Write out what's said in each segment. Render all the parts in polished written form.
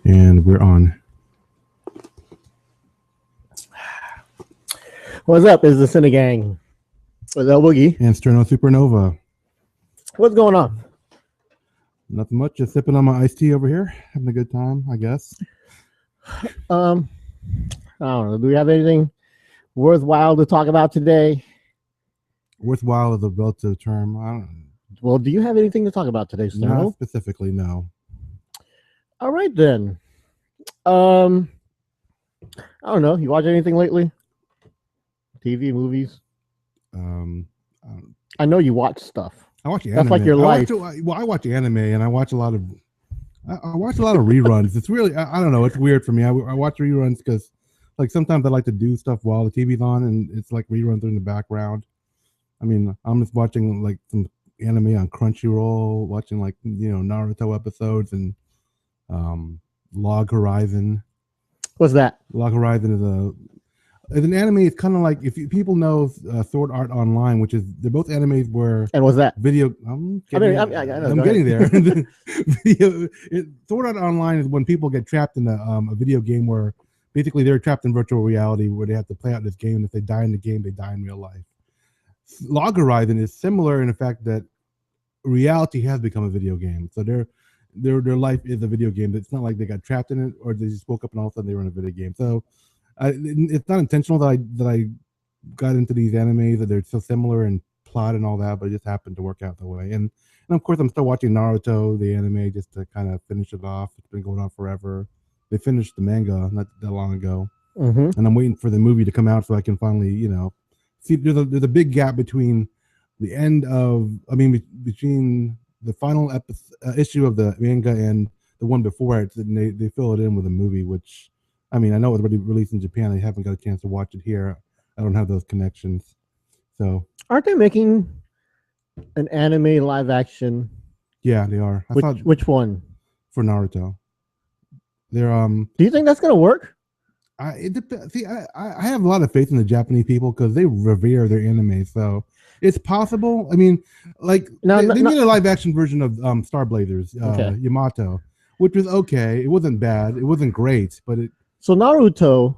And we're on. What's up? Is the Sini-Gang. What's up, Boogie? And Sterno Supernova. What's going on? Nothing much. Just sipping on my iced tea over here. Having a good time, I guess. I don't know. Do we have anything worthwhile to talk about today? Worthwhile is a relative term. I don't. Well, do you have anything to talk about today, Sterno? Not specifically, no. All right, then. I don't know. You watch anything lately? TV, movies? I know you watch stuff. I watch anime. That's like your life. I watch anime, and I watch a lot of. I watch a lot of reruns. It's really, I don't know. It's weird for me. I watch reruns because, like, sometimes I like to do stuff while the TV's on, and it's like reruns in the background. I mean, I'm just watching like some anime on Crunchyroll, watching like Naruto episodes and Log Horizon. What's that? Log Horizon is an anime. It's kind of like people know Sword Art Online, which is they're both animes where. And what's that? Video. I'm getting there. Sword Art Online is when people get trapped in a video game where basically they're trapped in virtual reality where they have to play out this game. And if they die in the game, they die in real life. Log Horizon is similar in the fact that reality has become a video game. So their life is a video game. It's not like they got trapped in it or they just woke up and all of a sudden they were in a video game. So it's not intentional that I got into these animes that they're so similar in plot and all that, but it just happened to work out that way. And of course I'm still watching Naruto, the anime, just to kind of finish it off. It's been going on forever. They finished the manga not that long ago, and I'm waiting for the movie to come out so I can finally, see. There's a big gap between the end of, between the final issue of the manga and the one before it. And they fill it in with a movie, which, I know it was already released in Japan. I haven't got a chance to watch it here. I don't have those connections. So, aren't they making an anime live action? Yeah, they are. Which one? For Naruto. They're Do you think that's gonna work? It depends. See, I have a lot of faith in the Japanese people because they revere their anime, so it's possible. I mean, like they made a live action version of Star Blazers, Yamato, which was okay. It wasn't bad. It wasn't great, but it. So Naruto,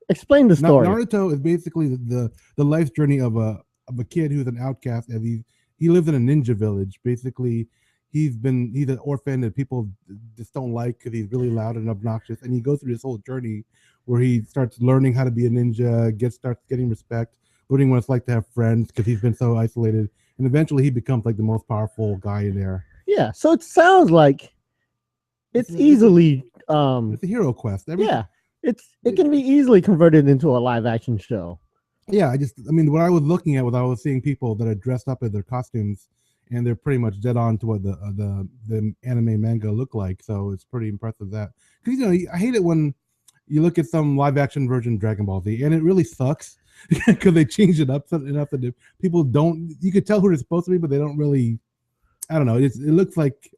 explain the story. Naruto is basically the life journey of a kid who's an outcast, as he lives in a ninja village. Basically, he's an orphan that people just don't like because he's really loud and obnoxious, and he goes through this whole journey where he starts learning how to be a ninja, starts getting respect, learning what it's like to have friends because he's been so isolated, and eventually he becomes like the most powerful guy in there. Yeah, so it sounds like it's easily it's a hero quest. It can be easily converted into a live action show. Yeah, what I was looking at was I was seeing people that are dressed up in their costumes, and they're pretty much dead on to what the anime manga look like. So it's pretty impressive that, because I hate it when you look at some live action version of Dragon Ball Z and it really sucks because they changed it up enough that people don't. You could tell who they're supposed to be, but they don't really. I don't know. It looks like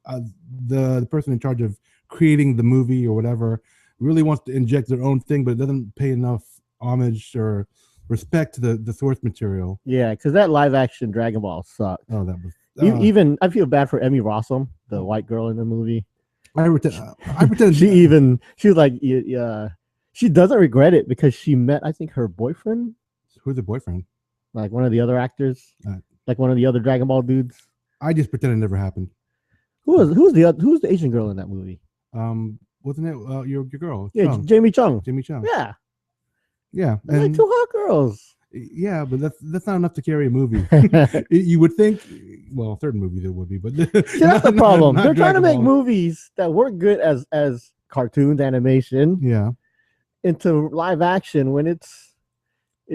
the person in charge of creating the movie or whatever really wants to inject their own thing, but it doesn't pay enough homage or respect to the source material. Yeah, because that live action Dragon Ball sucked. Oh, that was. Even I feel bad for Emmy Rossum, the white girl in the movie. I pretend she was like, she doesn't regret it because she met, I think, her boyfriend. Who's the boyfriend? Like one of the other actors, like one of the other Dragon Ball dudes. I just pretend it never happened. Who's the Asian girl in that movie? Wasn't it your girl? Yeah, Chung. Jamie Chung. Jamie Chung. Yeah. Like two hot girls. Yeah, but that's not enough to carry a movie. You would think, well, certain movies it would be, but that's the problem. They're trying to make movies that work good as cartoons, animation, into live action when it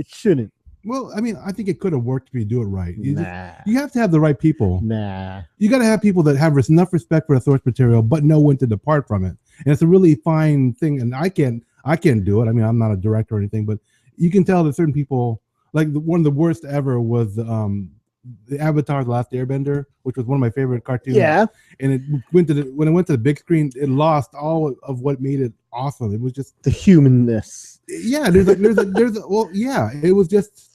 shouldn't. Well, I think it could have worked if you do it right. You have to have the right people. You got to have people that have enough respect for the source material, but know when to depart from it. And it's a really fine thing. And I can't do it. I'm not a director or anything, but you can tell that certain people, like one of the worst ever was the Avatar: The Last Airbender, which was one of my favorite cartoons. Yeah. And when it went to the big screen, it lost all of what made it awesome. It was just the humanness. Yeah, it was just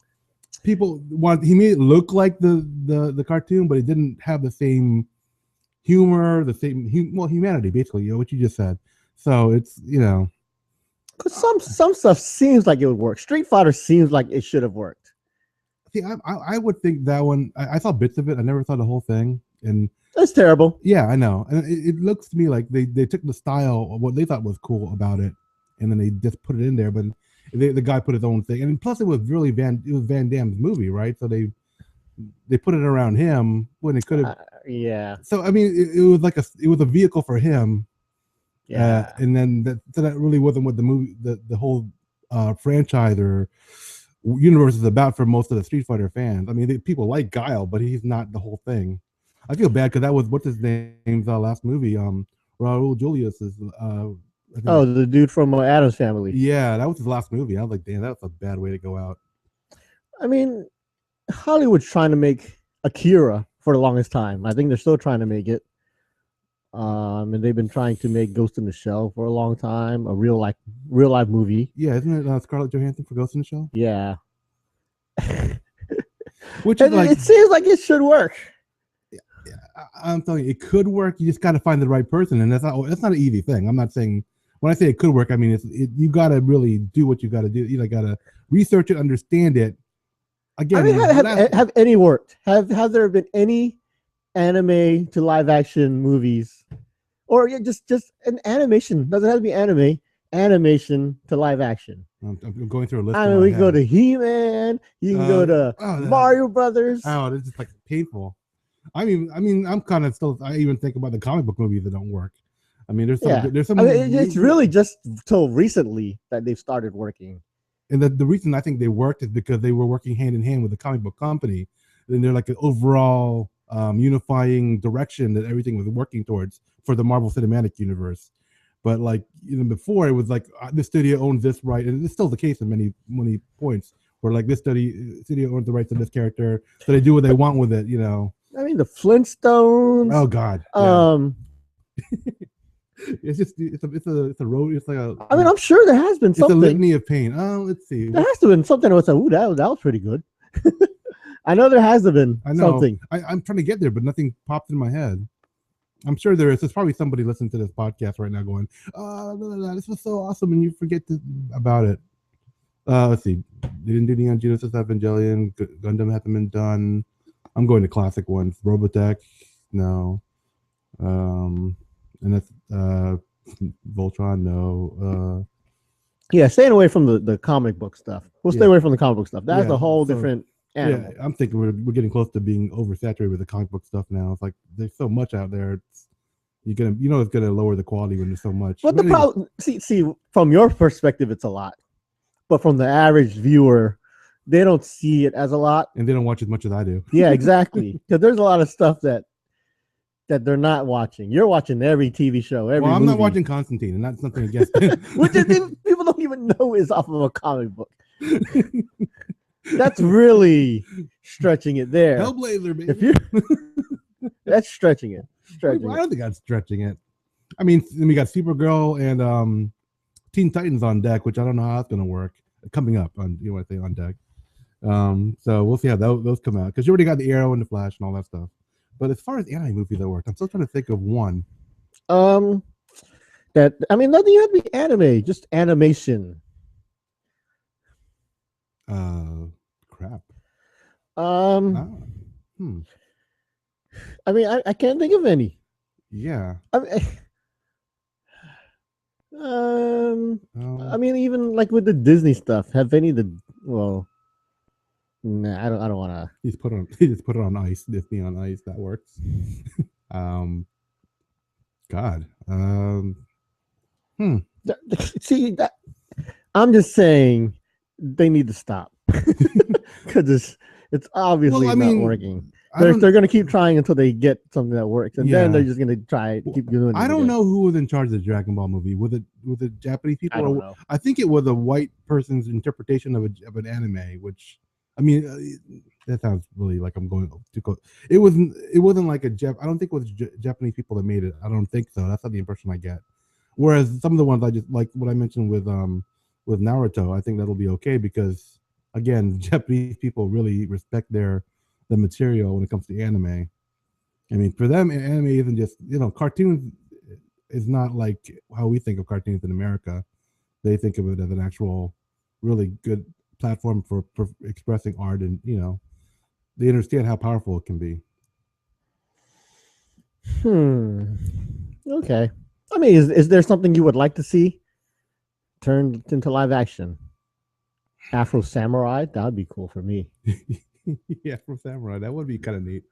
people he made it look like the cartoon, but it didn't have the same humor, the same humanity, basically, what you just said. So it's because some stuff seems like it would work. Street Fighter seems like it should have worked. See, I would think that one. I saw bits of it. I never saw the whole thing, and that's terrible. Yeah, I know, and it looks to me like they took the style of what they thought was cool about it, and then they just put it in there. But the guy put his own thing, and plus it was Van Damme's movie, right? So they put it around him when it could have. Yeah. So I mean, it was like it was a vehicle for him. Yeah. And then that really wasn't what the movie, the whole franchise or universe is about for most of the Street Fighter fans. I mean, people like Guile, but he's not the whole thing. I feel bad because that was what's his name's last movie. Raul Julius's. The dude from Addams Family. Yeah, that was his last movie. I was like, damn, that's a bad way to go out. I mean, Hollywood's trying to make Akira for the longest time. I think they're still trying to make it. And they've been trying to make Ghost in the Shell for a long time, a real life movie. Yeah, isn't it Scarlett Johansson for Ghost in the Shell? Yeah. Which is it seems like it should work. Yeah, I'm telling you, it could work. You just got to find the right person, and that's not an easy thing. I'm not saying when I say it could work, I mean you got to really do what you got to do. You got to research it, understand it. Again, I mean, have any worked? Have there been any anime to live action movies, or just an animation? Doesn't have to be animation to live action. I'm going through a list. I mean, we can go to He-Man. You can go to Mario Brothers. Oh, it's just like painful. I mean, I'm kind of still. I even think about the comic book movies that don't work. I mean, there's some. I mean, it's really just till recently that they've started working. And the reason I think they worked is because they were working hand in hand with the comic book company. And they're like an overall unifying direction that everything was working towards for the Marvel Cinematic Universe. But like before, it was like this studio owns this right, and it's still the case in many points where like this studio owns the rights to this character, so they do what they want with it. I mean, the Flintstones. Oh God. Yeah. It's a road. It's like a. I mean, I'm sure there has been something. It's a litany of pain. Oh, let's see. There has to have been something that was like, ooh, that was pretty good. I know there has been something. I'm trying to get there, but nothing popped in my head. I'm sure there is. There's probably somebody listening to this podcast right now going, this was so awesome, and you forget about it. Let's see. They didn't do Neon Genesis Evangelion. Gundam hasn't been done. I'm going to classic ones. Robotech, no. And that's Voltron, no. Yeah, staying away from the comic book stuff. We'll stay away from the comic book stuff. That's a whole different animal. Yeah, I'm thinking we're getting close to being oversaturated with the comic book stuff now. It's like there's so much out there. It's gonna lower the quality when there's so much. But the problem, see, from your perspective, it's a lot. But from the average viewer, they don't see it as a lot, and they don't watch as much as I do. Yeah, exactly. Because there's a lot of stuff that they're not watching. You're watching every TV show. Every I'm movie. not watching Constantine, and that's something against which people don't even know is off of a comic book. That's really stretching it there. Hellblazer, baby. If you that's stretching it. I don't think that's stretching it. I mean, then we got Supergirl and Teen Titans on deck, which I don't know how that's going to work. Coming up on on deck. So we'll see how those come out, because you already got the Arrow and the Flash and all that stuff. But as far as anime movies that work, I'm still trying to think of one. Nothing have to be anime, just animation. Crap. I mean, I can't think of any. Yeah. I mean, even like with the Disney stuff, have any I don't want to. He just put it on ice. Disney on ice. That works. God. See that. I'm just saying they need to stop because it's obviously not working. They're going to keep trying until they get something that works, and then they're just going to try to keep doing it. I don't know who was in charge of the Dragon Ball movie. Was it Japanese people? I don't know. I think it was a white person's interpretation of an anime, which, I mean, that sounds really like I'm going to go. It wasn't like I don't think it was Japanese people that made it. I don't think so. That's not the impression I get. Whereas some of the ones I just like what I mentioned with Naruto, I think that'll be okay because again, Japanese people really respect the material when it comes to anime. I mean, for them, anime isn't just cartoons. is not like how we think of cartoons in America. They think of it as an actual, really good platform for expressing art, and they understand how powerful it can be. Okay. I mean, is there something you would like to see turned into live action? Afro Samurai, that would be cool for me. Yeah, Afro Samurai, that would be kind of neat.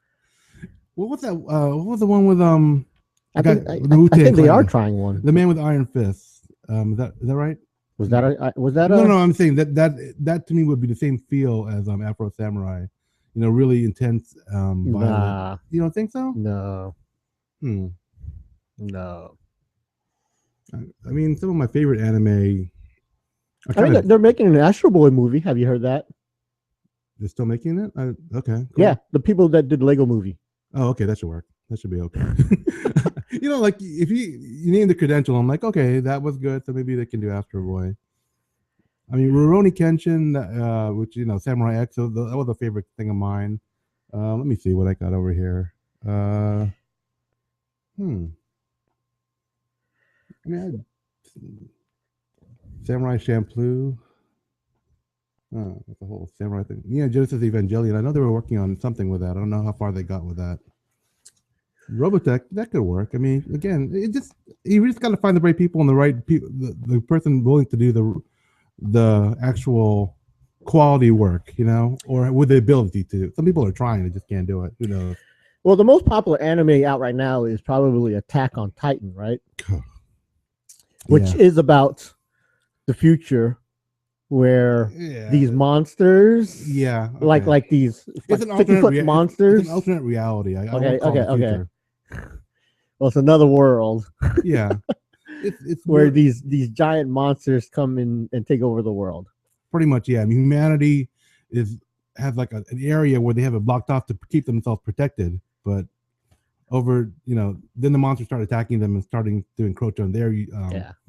What was that? What was the one with I think they are trying one. The man with iron fists. Is that right? Was that No, I'm saying that to me would be the same feel as Afro Samurai. Really intense, violent. Nah. You don't think so? No. No. I mean, some of my favorite anime. They're making an Astro Boy movie. Have you heard that? They're still making it? Okay. Cool. Yeah, the people that did Lego Movie. Oh, okay, that should work. That should be okay. Like if you name the credential, I'm like, okay, that was good, so maybe they can do Astro Boy. I mean, Rurouni Kenshin, which Samurai X, that was a favorite thing of mine. Let me see what I got over here. I mean, Samurai Champloo. That's the whole samurai thing. Yeah, Genesis Evangelion. I know they were working on something with that. I don't know how far they got with that. Robotech, that could work. I mean, again, you just got to find the right people and the right people, the person willing to do the actual quality work, or with the ability to. Some people are trying, they just can't do it. Who knows? Well, the most popular anime out right now is probably Attack on Titan, right? Which is about the future, where these monsters, like these 50-foot monsters. It's an alternate reality. Okay. Well, it's another world. Yeah, it's where these giant monsters come in and take over the world. Pretty much, yeah. I mean, humanity has like an area where they have it blocked off to keep themselves protected, but over, then the monsters start attacking them and starting to encroach on their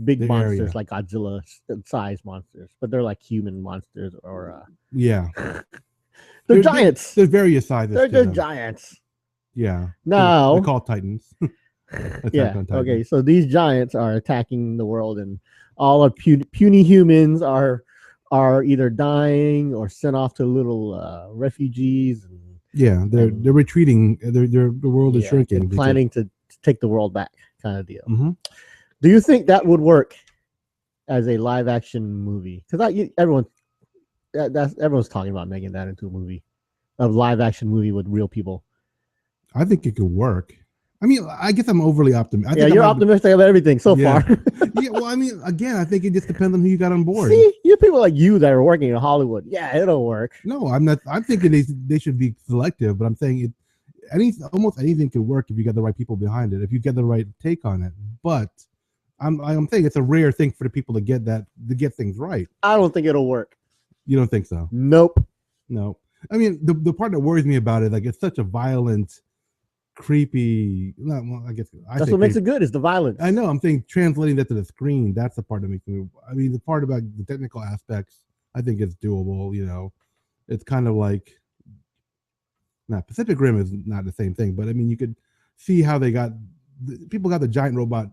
big their monsters area. Like Godzilla size monsters, but they're like human monsters or they're giants. There's various sizes. They're just giants. Yeah. Now they're called Titans. Okay. So these giants are attacking the world, and all our puny humans are either dying or sent off to little refugees. And they're retreating. The world is shrinking. Planning to take the world back, kind of deal. Mm-hmm. Do you think that would work as a live action movie? Because everyone's talking about making that into a live action movie with real people. I think it could work. I mean, I guess I'm overly optimistic. You're optimistic about everything so far. Well, I mean, again, I think it just depends on who you got on board. See, you people like you that are working in Hollywood. Yeah, it'll work. No, I'm not. I'm thinking they should be selective, but I'm saying almost anything could work if you get the right people behind it, if you get the right take on it. But I'm saying it's a rare thing for the people to get things right. I don't think it'll work. You don't think so? Nope. No. I mean, the part that worries me about it, like, it's such a violent, creepy. I guess that's what makes it good, is the violence. I know. I'm saying translating that to the screen. That's the part that makes me. I mean, the part about the technical aspects, I think it's doable. It's kind of like. Pacific Rim is not the same thing, but I mean, you could see how people got the giant robot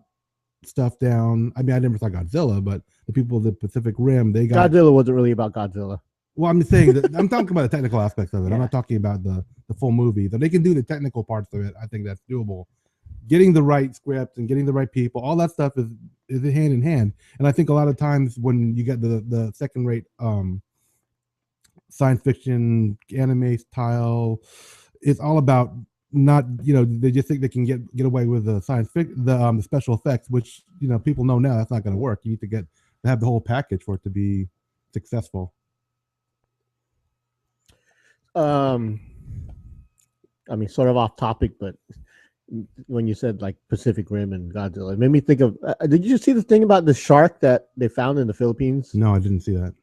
stuff down. I mean, I never saw Godzilla, but the people of the Pacific Rim, they got. Godzilla wasn't really about Godzilla. Well, I'm just saying that I'm talking about the technical aspects of it. I'm not talking about the full movie. So they can do the technical parts of it. I think that's doable. Getting the right script and getting the right people, all that stuff is hand in hand. And I think a lot of times when you get the second-rate science fiction anime style, it's all about not, they just think they can get away with the the special effects, which people know now that's not going to work. You need to have the whole package for it to be successful. I mean, sort of off topic, but when you said like Pacific Rim and Godzilla, it made me think of. Did you see the thing about the shark that they found in the Philippines? No, I didn't see that.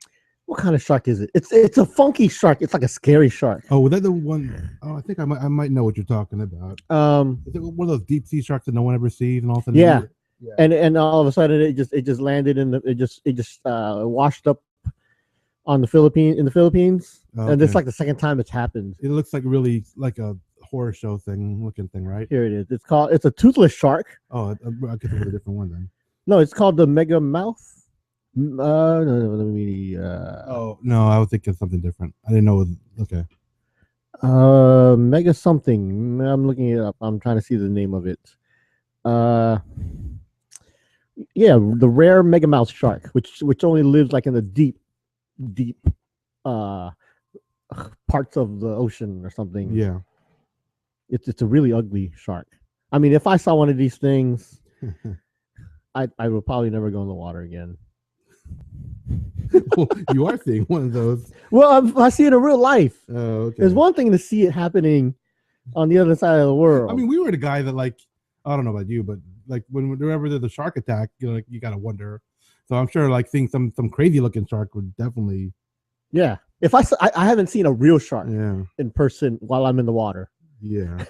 What kind of shark is it? It's a funky shark. It's like a scary shark. Oh, was that the one? Oh, I think I might know what you're talking about. Is it one of those deep sea sharks that no one ever sees, and all of a sudden? Yeah. And all of a sudden it just landed it just washed up on the Philippines. Okay. And it's like the second time it's happened. It looks like really like a horror show looking thing, right? Here it is. It's a toothless shark. Oh, I guess it was a different one then. No, it's called the mega mouth. No, let me. Oh no, I was thinking something different. I didn't know. Okay. Mega something. I'm looking it up. I'm trying to see the name of it. Yeah, the rare mega mouth shark, which only lives like in the deep parts of the ocean or something. Yeah. It's a really ugly shark. I mean, if I saw one of these things, I would probably never go in the water again. Well, you are seeing one of those. Well, I see it in real life. Oh, okay. There's one thing to see it happening on the other side of the world. I mean, we were the guy that, like, I don't know about you, but like whenever there's a shark attack, you gotta wonder. So I'm sure like seeing some crazy looking shark would definitely. Yeah. If I haven't seen a real shark in person while I'm in the water. Yeah.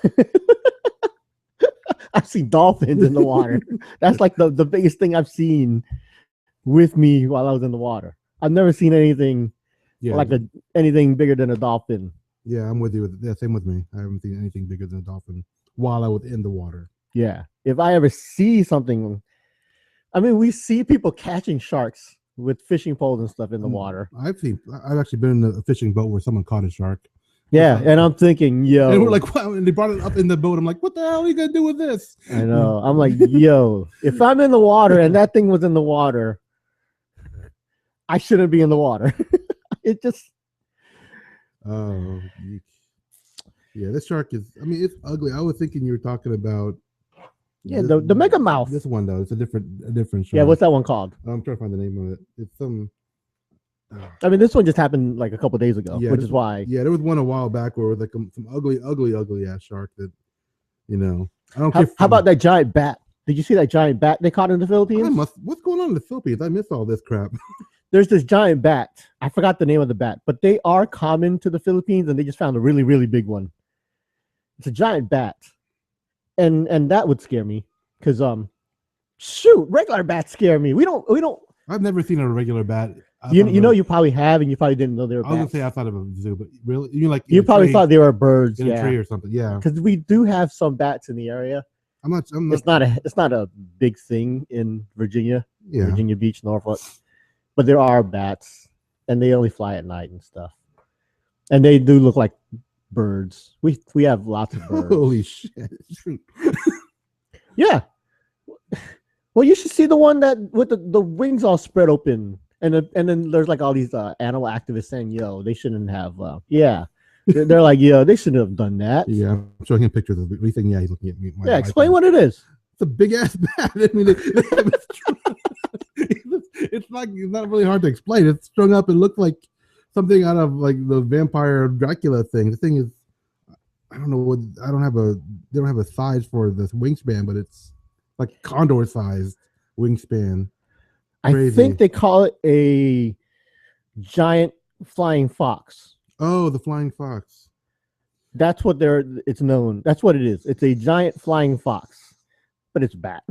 I've seen dolphins in the water. That's like the biggest thing I've seen with me while I was in the water. I've never seen anything anything bigger than a dolphin. Yeah, I'm with you. Same with me. I haven't seen anything bigger than a dolphin while I was in the water. Yeah. If I ever see something, I mean, we see people catching sharks with fishing poles and stuff in the water. I've actually been in a fishing boat where someone caught a shark. Yeah, and I'm thinking, yo. And we're like, wow, and they brought it up in the boat. I'm like, what the hell are you gonna do with this? I know. I'm like, yo, if I'm in the water and that thing was in the water, I shouldn't be in the water. It just. Oh, yeah. This shark is. I mean, it's ugly. I was thinking you were talking about. Yeah, the mega mouth. This one though, it's a different shark. Yeah, what's that one called? I'm trying to find the name of it. It's some. I mean, this one just happened like a couple days ago, which is why. Yeah, there was one a while back where it was like some ugly ass shark that, I don't care. How about that giant bat? Did you see that giant bat they caught in the Philippines? What's going on in the Philippines? I missed all this crap. There's this giant bat. I forgot the name of the bat, but they are common to the Philippines, and they just found a really, really big one. It's a giant bat, and that would scare me because shoot, regular bats scare me. We don't. I've never seen a regular bat. You probably have, and you probably didn't know they were bats. I was gonna say outside of a zoo, but really, you probably thought they were birds in a tree or something. Yeah, because we do have some bats in the area. It's not a big thing in Virginia, Virginia Beach, Norfolk, but there are bats, and they only fly at night and stuff, and they do look like birds. We have lots of birds. Holy shit! Yeah. Well, you should see the one that with the wings all spread open, and then there's like all these animal activists saying, "Yo, they shouldn't have." They're like, "Yo, they shouldn't have done that." Yeah, I'm showing him pictures of the thing. Yeah, he's looking at me. Explain what it is. It's a big ass bat. I mean, it's not really hard to explain. It's strung up and looked like something out of like the vampire Dracula thing. The thing is, I don't know what. They don't have a size for this wingspan, but it's like condor sized wingspan. Crazy. I think they call it a giant flying fox. Oh, the flying fox. That's what it's known. That's what it is. It's a giant flying fox, but it's a bat.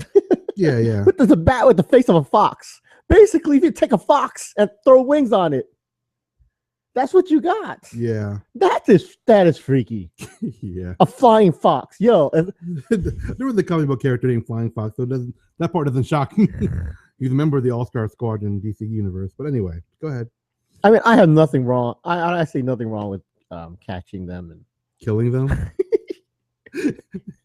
Yeah. But there's a bat with the face of a fox. Basically, if you take a fox and throw wings on it, that's what you got. Yeah. That is freaky. Yeah. A flying fox. Yo. There was a comic book character named Flying Fox, so that part doesn't shock me. He's a member of the All-Star Squad in DC Universe. But anyway, go ahead. I mean, I have nothing wrong. I see nothing wrong with catching them and killing them.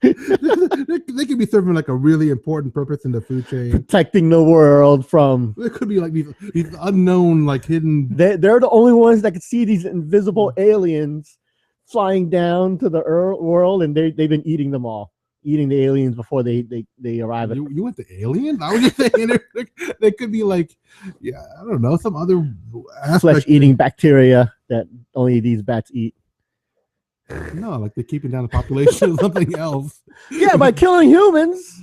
They could be serving like a really important purpose in the food chain, protecting the world from. There could be like these unknown, like hidden. They're the only ones that can see these invisible aliens flying down to the world, and they've been eating them all, eating the aliens before they arrive. You went to aliens? I was just saying they could be like, I don't know, some other flesh-eating bacteria that only these bats eat. No, like they're keeping down the population or something else. Yeah, by killing humans.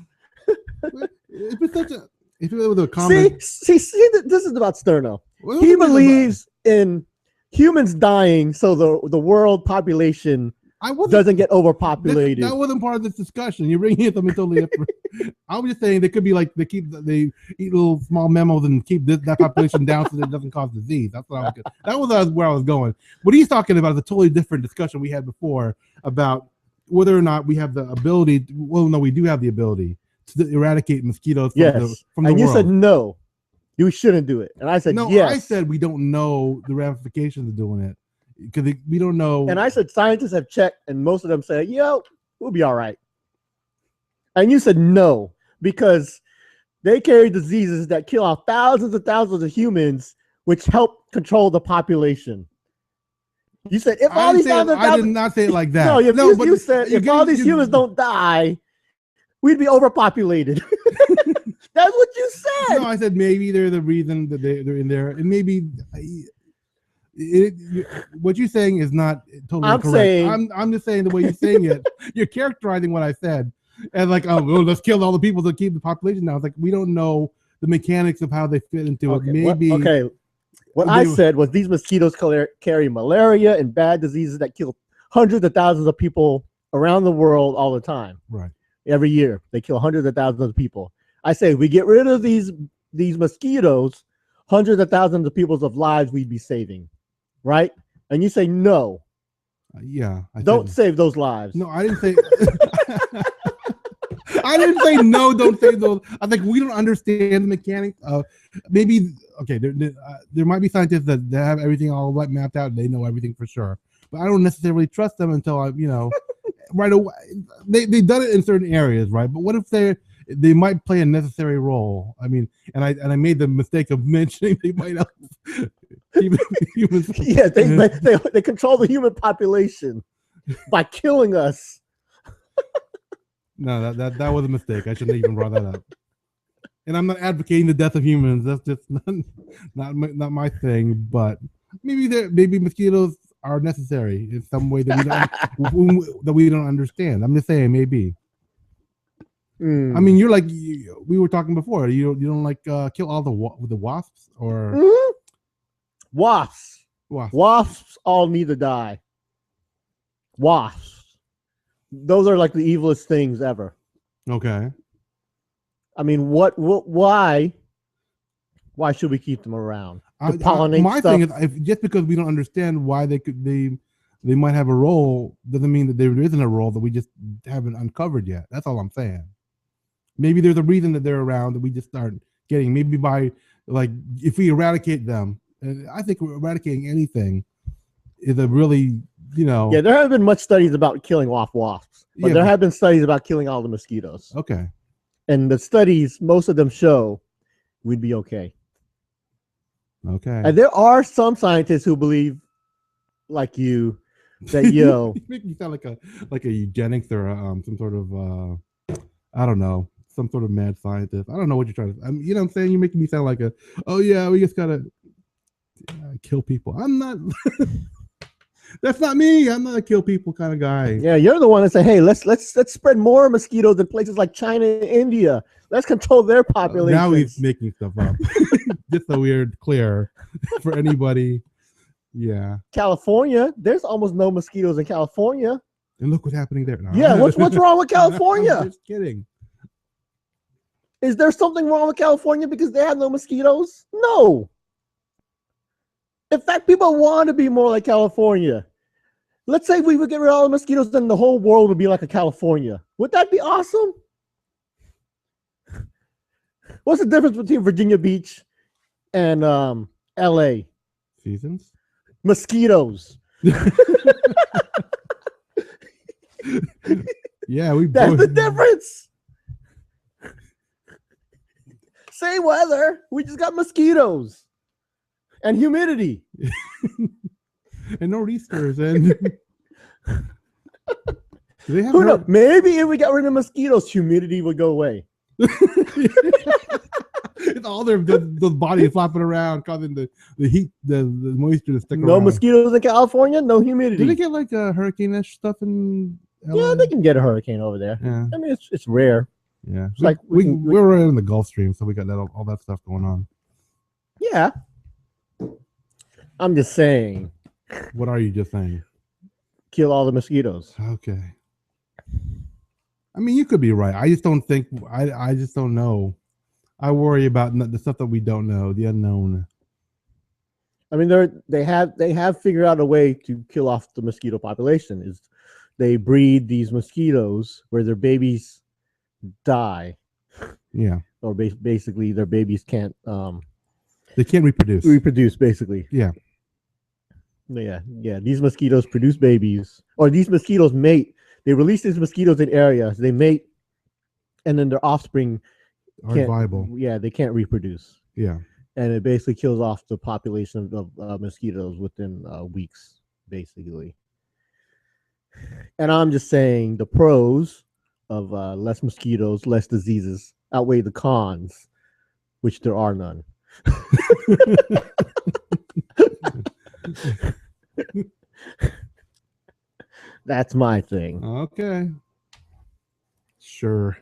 If it was a common... See, this is about Sterno. He believes in humans dying so the world population doesn't get overpopulated. That wasn't part of this discussion. You're bringing it something totally different. I was just saying they could be like they eat little small mammals and keep that population down so that it doesn't cause disease. That was where I was going. What he's talking about is a totally different discussion we had before about whether or not we have the ability. Well, no, we do have the ability to eradicate mosquitoes from the and you world. said no, you shouldn't do it, and I said no. yes. I said we don't know the ramifications of doing it because we don't know. And I said scientists have checked, and most of them say, we'll be all right. And you said no because they carry diseases that kill off thousands and thousands of humans, which help control the population. You said if all these thousands, I did not say it like that. No, you said if all these humans don't die, we'd be overpopulated. That's what you said. No, I said maybe they're the reason that they're in there, and maybe what you're saying is not totally correct. I'm just saying the way you're saying it. You're characterizing what I said, and like, oh, well, let's kill all the people to keep the population down. It's like we don't know the mechanics of how they fit into it. Maybe What I said was these mosquitoes carry malaria and bad diseases that kill hundreds of thousands of people around the world all the time. Right. Every year they kill hundreds of thousands of people. I say if we get rid of these mosquitoes, hundreds of thousands of people's lives we'd be saving. Right? And you say no. Yeah. Don't save those lives. No, I didn't say I didn't say no, don't save those. I think we don't understand the mechanics of maybe there might be scientists that have everything all mapped out and they know everything for sure. But I don't necessarily trust them until right away. They've done it in certain areas, right? But what if they might play a necessary role? I mean, and I made the mistake of mentioning they might help humans. Yeah, they control the human population by killing us. No, that was a mistake. I shouldn't even brought that up. And I'm not advocating the death of humans. That's just not my thing. But maybe mosquitoes are necessary in some way that we don't understand. I'm just saying maybe. I mean, you're like we were talking before. You don't like kill all the wasps or wasps. Wasps all need to die. Wasps. Those are like the evilest things ever. Okay. I mean, why should we keep them around? To pollinate my stuff? thing is, just because we don't understand why they might have a role doesn't mean that there isn't a role that we just haven't uncovered yet. That's all I'm saying. Maybe there's a reason that they're around that we just aren't getting. Maybe by if we eradicate them, and I think eradicating anything is a really Yeah, there haven't been much studies about killing off wasps, but there have been studies about killing all the mosquitoes. Okay. And the studies, most of them show we'd be okay. Okay. And there are some scientists who believe, like you, that you make me sound like a eugenics or some sort of I don't know, some sort of mad scientist. I don't know what you're trying to. You know what I'm saying? You're making me sound like we just gotta kill people. I'm not. That's not me. I'm not a kill people kind of guy. Yeah, you're the one that said, "Hey, let's spread more mosquitoes in places like China and India. Let's control their population." Now he's making stuff up. Just so we're clear for anybody. Yeah. California, there's almost no mosquitoes in California. And look what's happening there. No. Yeah, what's wrong with California? I'm just kidding. Is there something wrong with California because they have no mosquitoes? No. In fact, people want to be more like California. Let's say we would get rid of all the mosquitoes, then the whole world would be like a California. Would that be awesome? What's the difference between Virginia Beach and LA? Seasons? Mosquitoes. Yeah, that's the difference. Same weather. We just got mosquitoes. And humidity. And nor'easters and who knows? Maybe if we got rid of mosquitoes, humidity would go away. It's all those bodies flopping around, causing the heat, the moisture to stick around. No mosquitoes in California, no humidity. Do they get like a hurricane-ish stuff in LA? Yeah, they can get a hurricane over there. Yeah. I mean, it's rare. Yeah, it's like we're right in the Gulf Stream, so we got all that stuff going on. Yeah. I'm just saying. What are you just saying? Kill all the mosquitoes. Okay. I mean, you could be right. I just don't think. I just don't know. I worry about the stuff that we don't know, the unknown. I mean, they have figured out a way to kill off the mosquito population. they breed these mosquitoes where their babies die. Yeah. Or basically their babies can't they can't reproduce. Reproduce basically. Yeah. Yeah. These mosquitoes produce babies, or these mosquitoes mate. They release these mosquitoes in areas. They mate, and then their offspring aren't viable. Yeah, they can't reproduce. Yeah. And it basically kills off the population of mosquitoes within weeks, basically. And I'm just saying the pros of less mosquitoes, less diseases outweigh the cons, which there are none. That's my thing. Okay. Sure.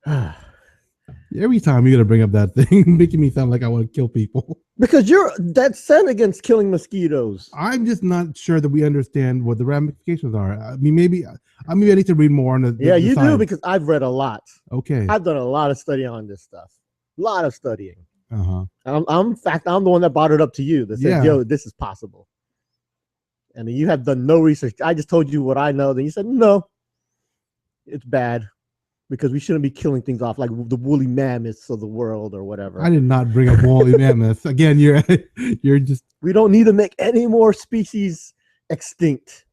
Every time you're gonna bring up that thing, making me sound like I want to kill people. Because you're dead set against killing mosquitoes. I'm just not sure that we understand what the ramifications are. I mean, maybe I need to read more on the. Yeah, the you science. do, because I've read a lot. Okay. I've done a lot of study on this stuff. A lot of studying. Uh-huh. In fact, I'm the one that brought it up to you that said, "Yo, this is possible." And then you have done no research. I just told you what I know. Then you said, "No, it's bad because we shouldn't be killing things off like the woolly mammoths of the world or whatever." I did not bring up woolly mammoths. Again, you're just. We don't need to make any more species extinct.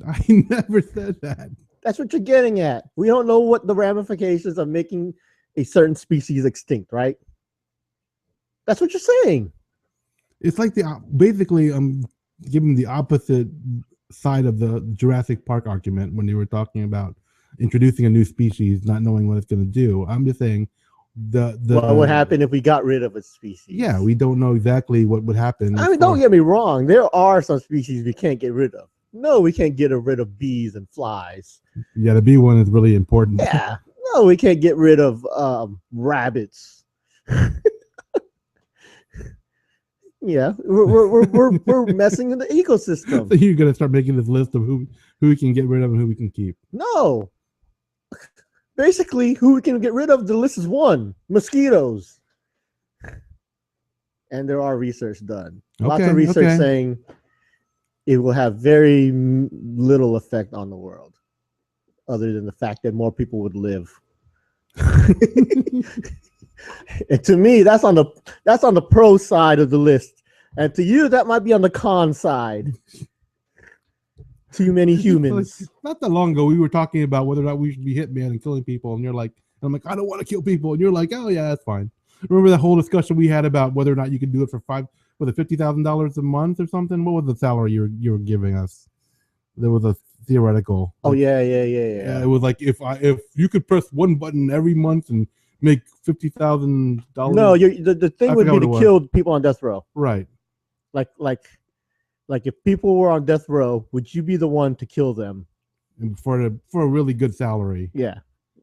I never said that. That's what you're getting at. We don't know what the ramifications of making a certain species extinct, right? That's what you're saying. It's like basically giving the opposite side of the Jurassic Park argument when they were talking about introducing a new species, not knowing what it's going to do. I'm just saying what would happen if we got rid of a species? Yeah, we don't know exactly what would happen. I mean, don't get me wrong. There are some species we can't get rid of. No, we can't get rid of bees and flies. Yeah, the bee one is really important. Yeah. No, we can't get rid of rabbits. Yeah, we're messing in the ecosystem. So you're gonna start making this list of who we can get rid of and who we can keep. No, basically, who we can get rid of. The list is one: mosquitoes. And there are research done. Lots of research saying it will have very little effect on the world, other than the fact that more people would live. And to me, that's on the pro side of the list, and to you, that might be on the con side. Too many humans. Like, not that long ago, we were talking about whether or not we should be hitman and killing people, and you're like, I'm like, I don't want to kill people, and you're like, oh yeah, that's fine. Remember that whole discussion we had about whether or not you could do it for $50,000 a month or something? What was the salary you were giving us? There was a theoretical. Oh yeah. It was like if you could press one button every month and make $50,000. No, the thing would be to kill people on death row. Right. Like if people were on death row, would you be the one to kill them for a really good salary? Yeah,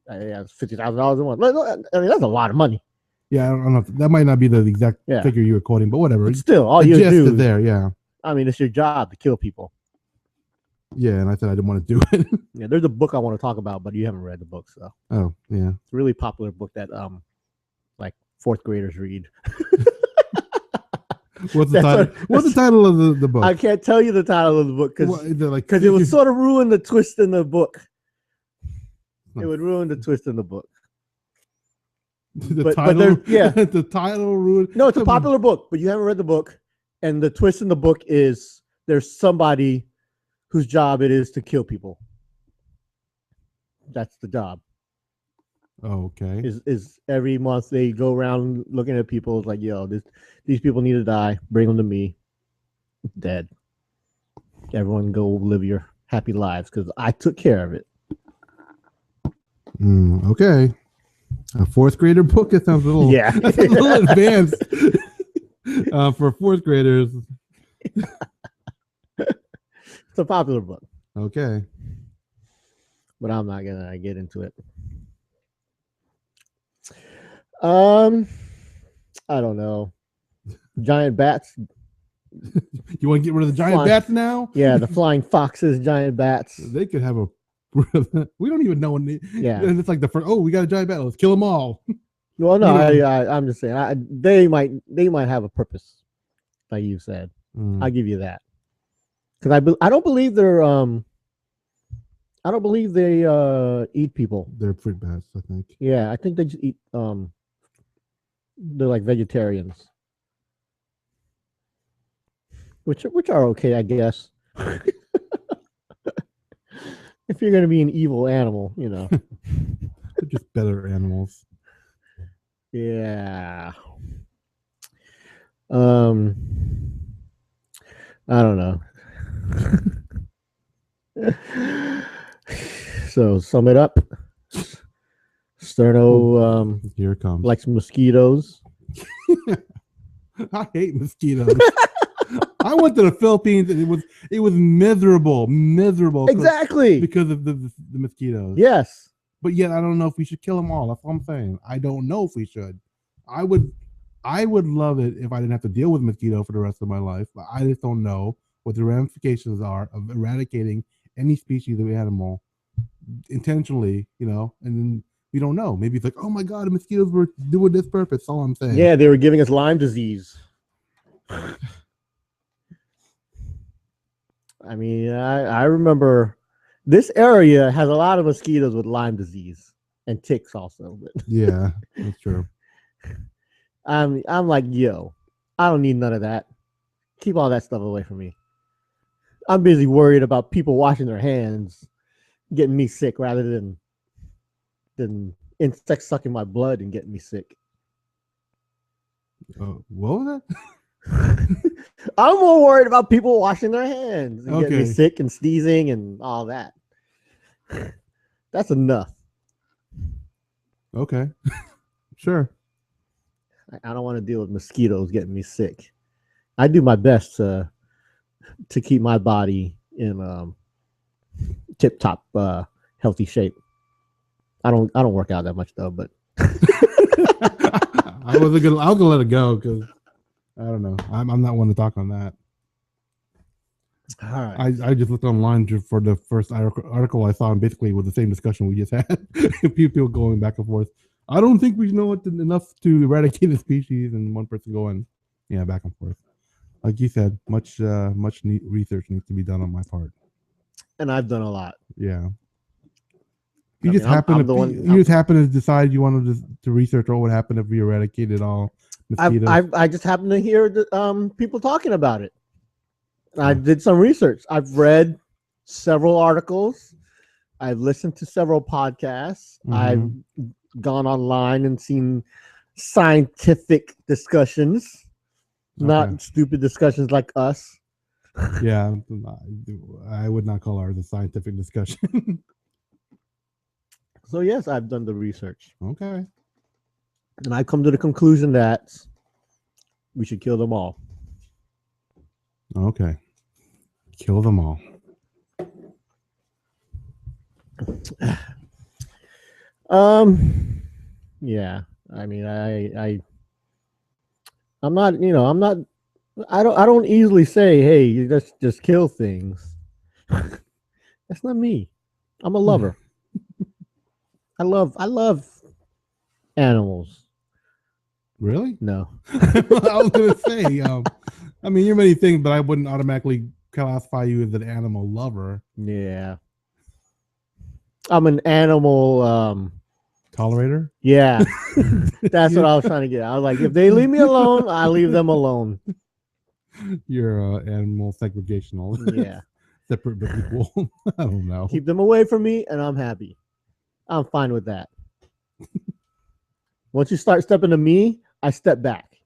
$50,000 a month. I mean, that's a lot of money. Yeah, I don't know. That might not be the exact figure you were quoting, but whatever. But still, all you do is there. Yeah. I mean, it's your job to kill people. Yeah, and I said I didn't want to do it. Yeah, there's a book I want to talk about, but you haven't read the book, so. Oh, yeah. It's a really popular book that like fourth graders read. What's the title? What's the title of the book? I can't tell you the title of the book because it would sort of ruin the twist in the book. It would ruin the twist in the book. The title ruined. No, it's a popular book, but you haven't read the book, and the twist in the book is there's somebody whose job it is to kill people. That's the job. Oh, okay. Is every month they go around looking at people. It's like, yo, these people need to die. Bring them to me. Dead. Everyone go live your happy lives because I took care of it. Okay. A fourth grader book. It sounds a little that's a little advanced for fourth graders. It's a popular book. Okay. But I'm not gonna get into it. I don't know. Giant bats. You want to get rid of the giant bats now? Yeah, the flying foxes, giant bats. They could have a. We don't even know when. And it's like the first. Oh, we got a giant bat. Let's kill them all. Well, no, I'm just saying. They might have a purpose, like you said. I'll give you that. Because I don't believe they're I don't believe they eat people. They're fruit bats, I think. Yeah, I think they just eat they're like vegetarians. Which are okay, I guess. If you're gonna be an evil animal, you know. They're just better animals. Yeah. I don't know. So sum it up. Sterno here it comes. likes mosquitoes. I hate mosquitoes. I went to the Philippines and it was miserable. Exactly. Because of the mosquitoes. Yes. But yet I don't know if we should kill them all. That's what I'm saying. I don't know if we should. I would love it if I didn't have to deal with mosquito for the rest of my life. But I just don't know what the ramifications are of eradicating any species of animal intentionally, you know, and then we don't know. Maybe it's like, oh my God, the mosquitoes were doing this purpose. That's all I'm saying. Yeah, they were giving us Lyme disease. I mean, I remember this area has a lot of mosquitoes with Lyme disease and ticks also. But yeah, that's true. I'm like, yo, I don't need none of that. Keep all that stuff away from me. I'm busy worried about people washing their hands, getting me sick rather than insects sucking my blood and getting me sick. What was that? I'm more worried about people washing their hands and getting me Okay. sick and sneezing and all that. That's enough. Okay. Sure. I don't want to deal with mosquitoes getting me sick. I do my best to keep my body in tip-top healthy shape. I don't work out that much though, but I was gonna let it go because I don't know. I'm not one to talk on that. all right. I just looked online for the first article I saw, and basically it was the same discussion we just had. People going back and forth. I don't think we know enough to eradicate the species, and one person going, yeah, back and forth. Like you said, much research needs to be done on my part. And I've done a lot. Yeah. You just happen to decide you wanted to research what would happen if we eradicated all mosquitoes. I just happened to hear people talking about it. I did some research. I've read several articles. I've listened to several podcasts. Mm-hmm. I've gone online and seen scientific discussions, not stupid discussions like us. Yeah, I would not call ours a scientific discussion. So yes, I've done the research. Okay. And I come to the conclusion that we should kill them all. Okay. Kill them all. Yeah. I mean, I'm not, I don't easily say, hey, you just kill things. That's not me. I'm a lover. I love animals. Really? No. I was gonna say, I mean, you're many things, but I wouldn't automatically classify you as an animal lover. Yeah. I'm an animal tolerator. Yeah. That's what I was trying to get. I was like, if they leave me alone, I leave them alone. You're animal segregational. Yeah. Separate but equal. I don't know. Keep them away from me and I'm happy. I'm fine with that. Once you start stepping to me, I step back.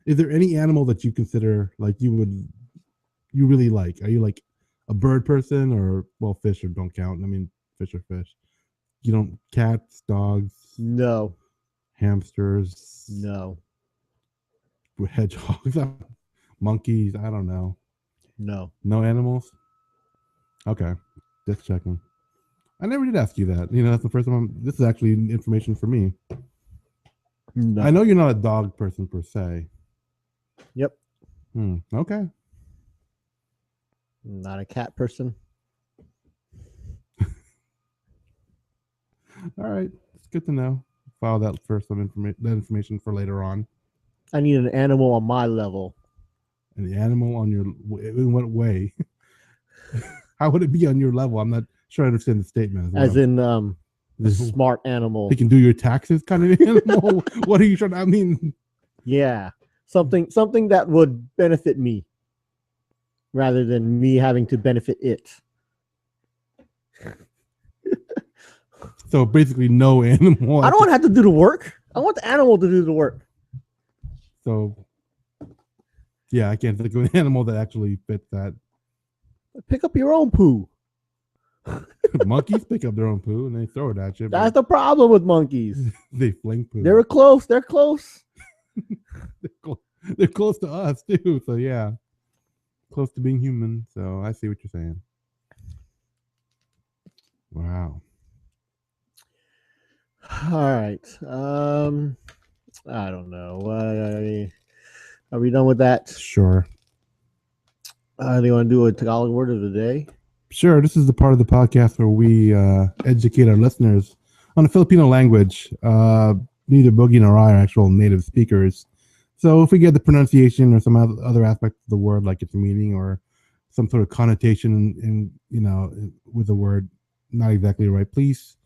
Is there any animal that you consider like you really like? Are you like a bird person or, well, fish or don't count? I mean, fish or fish. You don't, cats, dogs? No. Hamsters? No. Hedgehogs? Monkeys? I don't know. No. No animals? Okay. Just checking. I never did ask you that. You know, that's the first time. This is actually information for me. No. I know you're not a dog person per se. Yep. Okay. Not a cat person. All right. It's good to know. File that first information for later on. I need an animal on my level. An animal on your, in what way? How would it be on your level? I'm not sure I understand the statement. As in, the smart animal. He can do your taxes kind of animal. What are you trying to, I mean? Yeah. Something that would benefit me rather than me having to benefit it. So basically no animal. I don't want to have to do the work. I want the animal to do the work. So yeah, I can't think of an animal that actually fits that. Pick up your own poo. Monkeys pick up their own poo and they throw it at you. That's the problem with monkeys. They fling poo. They're close. They're close. They're close to us too. So yeah, close to being human. So I see what you're saying. Wow. All right. I don't know. Are we done with that? Sure. Do you want to do a Tagalog word of the day? Sure. This is the part of the podcast where we educate our listeners on the Filipino language. Neither Boogie nor I are actual native speakers. So if we get the pronunciation or some other aspect of the word, like its meaning or some sort of connotation in with the word not exactly right, please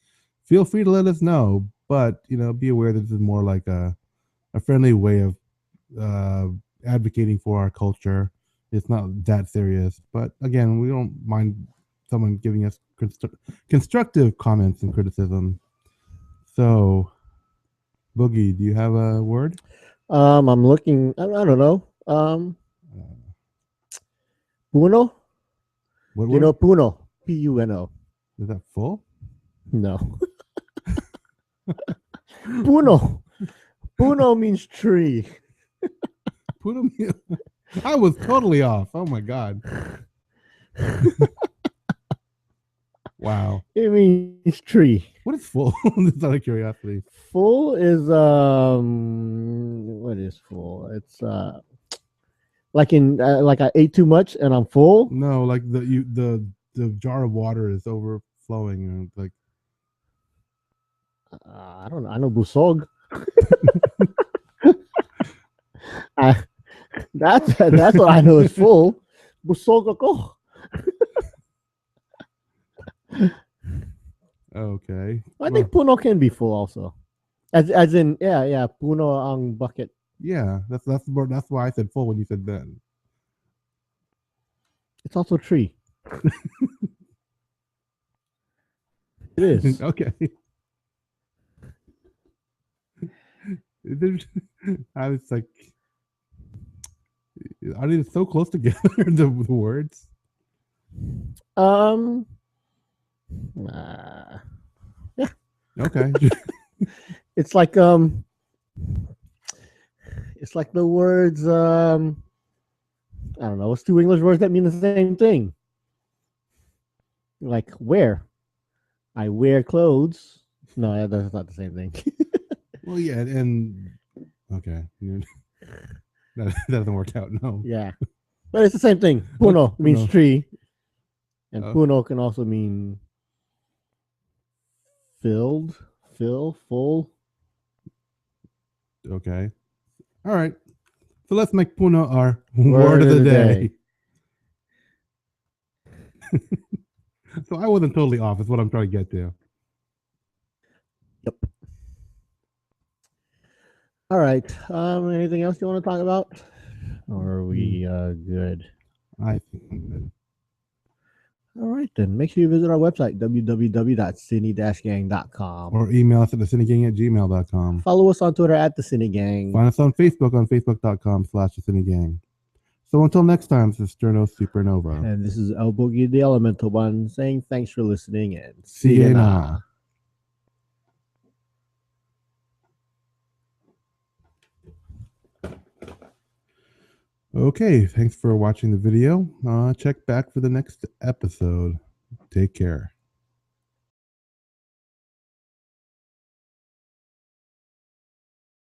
feel free to let us know. But be aware that this is more like a friendly way of advocating for our culture. It's not that serious, but again, we don't mind someone giving us constructive comments and criticism. So, Boogie, do you have a word? I'm looking. I don't know. Puno. What do you know puno? Puno. Is that full? No. Puno. Puno means tree. Puno means. I was totally off. Oh my god. Wow. It means tree. What is full? Just out of curiosity. Full is what is full? It's like I ate too much and I'm full. No, like the jar of water is overflowing and like. I don't know. I know busog. That's what I know is full. Busog ako. Okay. I think puno can be full also. As in puno ang bucket. Yeah, that's why I said full when you said that. It's also tree. It is. Okay. I was like, are they so close together, the words? Yeah. Okay. It's like the words I don't know, what's two English words that mean the same thing? Like wear. I wear clothes. No, that's not the same thing. Well, yeah, and okay. That doesn't work out, no. Yeah. But it's the same thing. Puno means tree. And puno can also mean filled, full. Okay. All right. So let's make puno our word of the day. So I wasn't totally off, is what I'm trying to get to. Yep. All right. Anything else you want to talk about? Or are we good? I think I'm good. All right, then. Make sure you visit our website, www.sini-gang.com. Or email us at thesinigang@gmail.com. Follow us on Twitter at The Sini-Gang. Find us on facebook.com/thesinigang. So until next time, this is Sterno Supernova. And this is El Boogie, the Elemental One, saying thanks for listening and see you now. Okay, thanks for watching the video. Check back for the next episode. Take care.